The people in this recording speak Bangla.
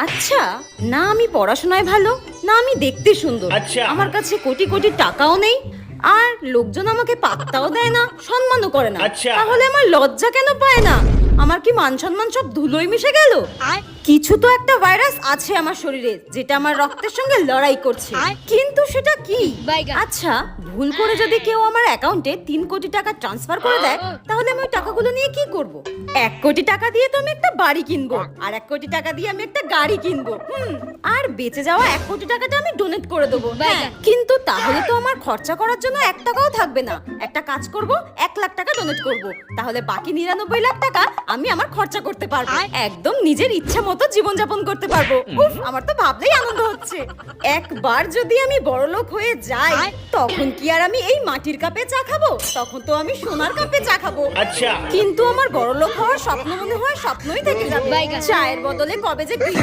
আচ্ছা, না আমি পড়াশোনায় ভালো, না আমি দেখতে সুন্দর, আচ্ছা। আমার কাছে কোটি কোটি টাকাও নেই, আর লোকজন আমাকে পাত্তাও দেয় না, সম্মানও করে না। আচ্ছা। তাহলে আমার লজ্জা কেন পায় না? আমার কি মান সম্মান সব ধুলোয় মিশে গেল? কিছু তো একটা ভাইরাস আছে আমার শরীরে, যেটা আমার রক্তের সঙ্গে লড়াই করছে, কিন্তু সেটা কি? আচ্ছা, ভুল করে যদি কেউ আমার অ্যাকাউন্টে 3 কোটি টাকা ট্রান্সফার করে দেয়, তাহলে আমি ওই টাকাগুলো নিয়ে কি করব? 1 কোটি টাকা দিয়ে তো আমি একটা বাড়ি কিনবো, আর 1 কোটি টাকা দিয়ে আমি একটা গাড়ি কিনবো, আর বেঁচে যাওয়া 1 কোটি টাকাটা আমি ডোনেট করে দেবো। হ্যাঁ, কিন্তু তাহলে তো আমার খরচা করার জন্য 1 টাকাও থাকবে না। একটা কাজ করব, 1 লাখ টাকা ডোনেট করব, তাহলে বাকি 99 লাখ টাকা আমি আমার খরচা করতে পারবো, একদম নিজের ইচ্ছা মতো জীবনযাপন করতে পারবো। উফ, আমার তো ভাবলেই আনন্দ হচ্ছে। একবার যদি আমি বড়লোক হয়ে যাই, তখন কি আর আমি এই মাটির কাপে চা খাবো? তখন তো আমি সোনার কাপে চা খাবো। আচ্ছা। কিন্তু আমার বড়লোক হওয়ার স্বপ্ন মনে হয় স্বপ্নই থেকে যাবে। চায়ের বদলে কবে যে